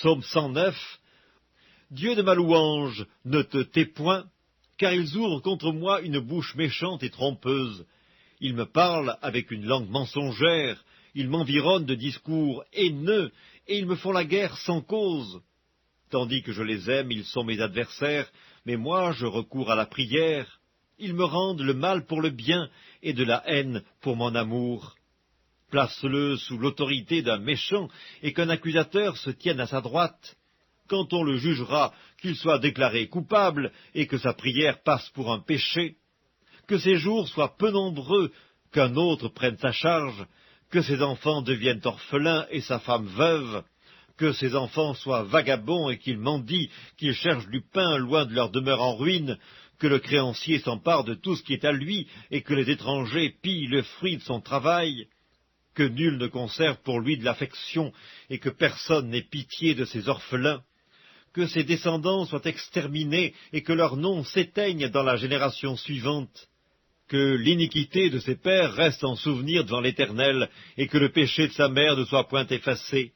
Psaume 109. Dieu de ma louange, ne te tais point, car ils ouvrent contre moi une bouche méchante et trompeuse. Ils me parlent avec une langue mensongère, ils m'environnent de discours haineux, et ils me font la guerre sans cause. Tandis que je les aime, ils sont mes adversaires, mais moi je recours à la prière. Ils me rendent le mal pour le bien, et de la haine pour mon amour. Place-le sous l'autorité d'un méchant, et qu'un accusateur se tienne à sa droite. Quand on le jugera, qu'il soit déclaré coupable, et que sa prière passe pour un péché. Que ses jours soient peu nombreux, qu'un autre prenne sa charge, que ses enfants deviennent orphelins et sa femme veuve, que ses enfants soient vagabonds et qu'ils mendient, qu'ils cherchent du pain loin de leur demeure en ruine, que le créancier s'empare de tout ce qui est à lui, et que les étrangers pillent le fruit de son travail, que nul ne conserve pour lui de l'affection, et que personne n'ait pitié de ses orphelins, que ses descendants soient exterminés, et que leurs noms s'éteignent dans la génération suivante, que l'iniquité de ses pères reste en souvenir devant l'Éternel, et que le péché de sa mère ne soit point effacé,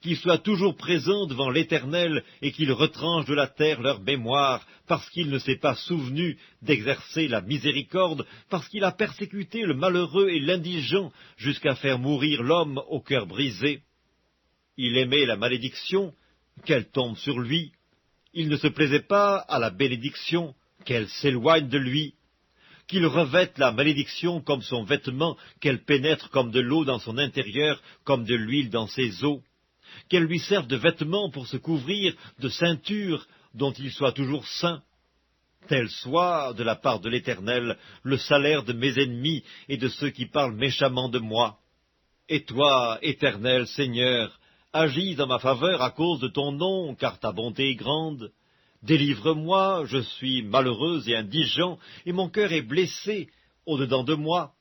qu'il soit toujours présent devant l'Éternel, et qu'il retranche de la terre leur mémoire, parce qu'il ne s'est pas souvenu d'exercer la miséricorde, parce qu'il a persécuté le malheureux et l'indigent, jusqu'à faire mourir l'homme au cœur brisé. Il aimait la malédiction, qu'elle tombe sur lui. Il ne se plaisait pas à la bénédiction, qu'elle s'éloigne de lui. Qu'il revête la malédiction comme son vêtement, qu'elle pénètre comme de l'eau dans son intérieur, comme de l'huile dans ses os. Qu'elle lui serve de vêtement pour se couvrir, de ceinture, dont il soit toujours saint. Tel soit, de la part de l'Éternel, le salaire de mes ennemis et de ceux qui parlent méchamment de moi. Et toi, Éternel Seigneur, agis en ma faveur à cause de ton nom, car ta bonté est grande. Délivre-moi, je suis malheureux et indigent, et mon cœur est blessé au-dedans de moi.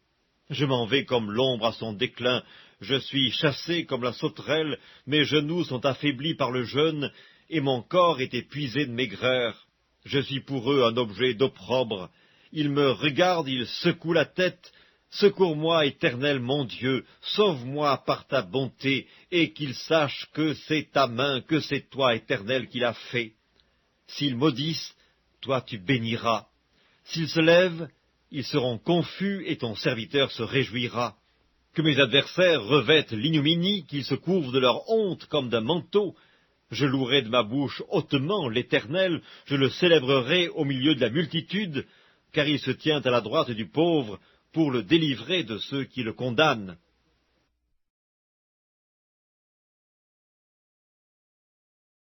Je m'en vais comme l'ombre à son déclin, je suis chassé comme la sauterelle, mes genoux sont affaiblis par le jeûne, et mon corps est épuisé de maigreur. Je suis pour eux un objet d'opprobre. Ils me regardent, ils secouent la tête. Secours-moi, Éternel mon Dieu, sauve-moi par ta bonté, et qu'ils sachent que c'est ta main, que c'est toi, Éternel, qui l'as fait. S'ils maudissent, toi tu béniras. S'ils se lèvent, ils seront confus, et ton serviteur se réjouira. Que mes adversaires revêtent l'ignominie, qu'ils se couvrent de leur honte comme d'un manteau. Je louerai de ma bouche hautement l'Éternel, je le célébrerai au milieu de la multitude, car il se tient à la droite du pauvre, pour le délivrer de ceux qui le condamnent.